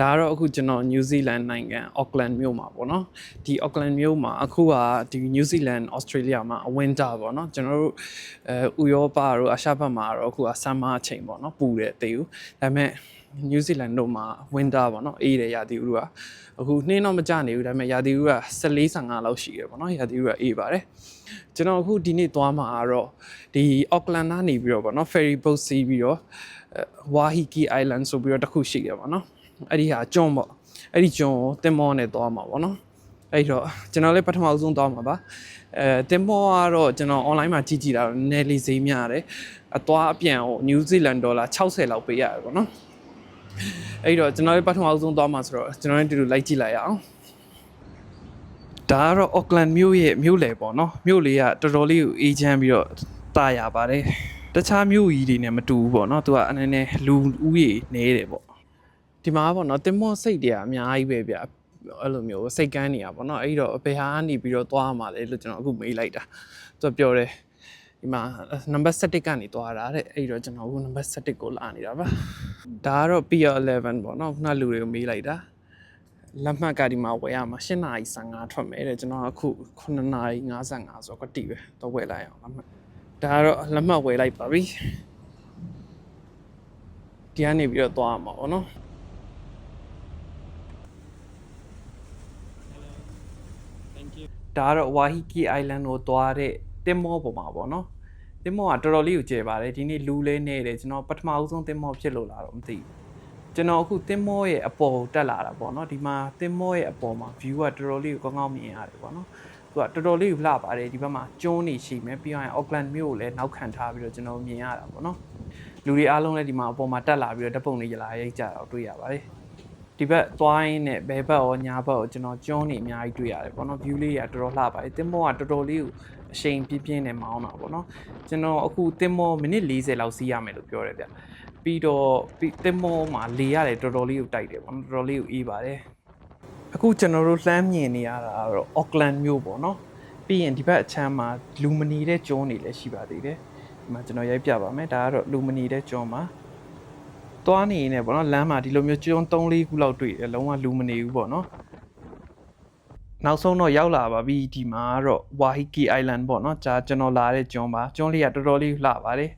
ဒါကတော့အခုကျွန်တော် New Zealand နိုင်ငံ Auckland မြို့မှာပေါ့နော်ဒီ Auckland မြို့မှာအခုကဒီ New Zealand Australia မှာ winter ပေါ့နော်ကျွန်တော်တို့ဥရောပတို့အာရှဘက်မှာတော့အခုက summer အချိန်ပေါ့နော်ပူတယ်တေးဦးဒါပေမဲ့ New Zealand တို့မှာ winter ပေါ့နော်အေးတယ်ရာသီဥတုကအခုနှင်းတော့မကျနေဘူးဒါပေမဲ့ရာသီဥတုက14-15လောက်ရှိတယ်ပေါ့နော်ရာသီဥတုကအေးပါတယ်ကျွန်တော်အခုဒီနေ့သွားမှာကတော့ဒီ Auckland ကနေပြီးတော့ပေါ့နော် ferry boat စီးပြီးတော့Waiheke Island ဆိုပြီးတော့တစ်ခုရှိတယ်ပေါ့နော်အဲ့ဒီဟာကျွန်းပေါ့အဲ့ဒီကျွန်းကိုတင်မောနဲ့သွားမှာပေါ့နော်အဲ့တော့ကျွန်တော်လည်းပထမဆုံးသွားမှာပါတင်မောကတော့ကျွန်တော် online မှာကြည့်ကြည့်တာနယ်လီဈေးများတယ်အသွားအပြန်ကို New Zealand dollar 60လောက်ပေးရတယ်ပေါ့နော်အဲ့တော့ကျွန်တော်လည်းပထမဆုံးသွားမှာဆိုတော့ကျွန်တော်လည်းဒီလိုလိုက်ကြည့်လိုက်ရအောင်ဒါကတော့ Auckland မြို့ရဲ့မြို့လယ်ပေါ့နော်မြို့လေးကတော်တော်လေးကိုအေးချမ်းပြီးတော့တာယာပါတယ်တခြားမြို့ကြီးတွေနဲ့မတူဘူးပေါ့နော်သူကအနေနဲ့လူဦးရေနေတယ်ပေါ့ဒီမှာပေါ့နော်တင်မောစိတ်တွေကအများကြီးပဲဗျအဲ့လိုမျိုးစိတ်ကန်းနေတာပေါ့နော်အဲ့တော့ဘယ်ဟာကနေပြီးတော့သွားမှာလဲလို့ကျွန်တော်အခုမေးလိုက်တာသူပြောတယ်ဒီမှာ number 7ကနေသွားတာတဲ့အဲ့တော့ကျွန်တော်အခု number 7ကိုလာနေတာပါဒါကတော့ Pier 11ပေါ့နော်ခုနလူတွေကိုမေးလိုက်တာလက်မှတ်ကဒီမှာဝယ်ရမှာ8:55ထွက်မယ်တဲ့ကျွန်တော်အခု9:55ဆိုတော့တိပဲတော့ဝယ်လိုက်အောင်လက်မှတ်ဒါကတော့လက်မှတ်ဝယ်လိုက်ပါပြီဒီကနေပြီးတော့သွားမှာပေါ့နော်ဒါကတော့ Waiheke Island ကိုသွားတဲ့တင်မောပေါ်မှာပေါ့နော်တင်မောကတော်တော်လေးကိုကျယ်ပါတယ်ဒီနေ့လူလဲနေတယ်ကျွန်တော်ပထမဦးဆုံးတင်မောဖြစ်လို့လာတော့မသိဘူးကျွန်တော်အခုတင်မောရဲ့အပေါ်တက်လာတာပေါ့နော်ဒီမှာတင်မောရဲ့အပေါ်မှာ view ကတော်တော်လေးကိုကောင်းကောင်းမြင်ရတယ်ပေါ့နော်သူကတော်တော်လေးကိုလှပါတယ်ဒီဘက်မှာကျွန်းနေရှိမယ်ပြီးရင် Auckland မြို့ကိုလည်းနောက်ခံထားပြီးတော့ကျွန်တော်မြင်ရတာပေါ့နော်လူတွေအားလုံးလည်းဒီမှာအပေါ်မှာတက်လာပြီးတော့ဓာတ်ပုံတွေရလာရိုက်ကြတော့တွေ့ရပါတယ်ဒီဘက်သွားရင်းနဲ့ဘဲဘက်ရောညာဘက်ရောကျွန်တော်ကျွန်းနေအများကြီးတွေ့ရတယ်ပေါ့နော် view လေးကတော်တော်လှပါတယ်တင်မောကတော်တော်လေးကိုအရှိန်ပြင်းပြင်းနဲ့မောင်းတာပေါ့နော်ကျွန်တော်အခုတင်မောမိနစ်40လောက်စီးရမယ်လို့ပြောတယ်ဗျပြီးတော့တင်မောမှာလေရတယ်တော်တော်လေးကိုတိုက်တယ်ပေါ့နော်တော်တော်လေးကိုအေးပါတယ်အခုကျွန်တော်တို့လှမ်းမြင်နေရတာကတော့ Auckland မြို့ပေါ့နော်ပြီးရင်ဒီဘက်အချမ်းမှာလူမနီတဲ့ကျွန်းတွေလည်းရှိပါသေးတယ်ဒီမှာကျွန်တော်ရိုက်ပြပါမယ်ဒါကတော့လူမနီတဲ့ကျွန်းမှာသွားနေနေပေါ့နော်လမ်းမှာဒီလိုမျိုးကျွန်း3-4ခုလောက်တွေ့တယ်လုံးဝလူမနေဘူးပေါ့နော်နောက်ဆုံးတော့ရောက်လာပါပြီဒီမှာကတော့ Waiheke Island ပေါ့နော်ကျွန်တော်လာတဲ့ကျွန်းပါကျွန်းလေးကတော်တော်လေးလှပါတယ်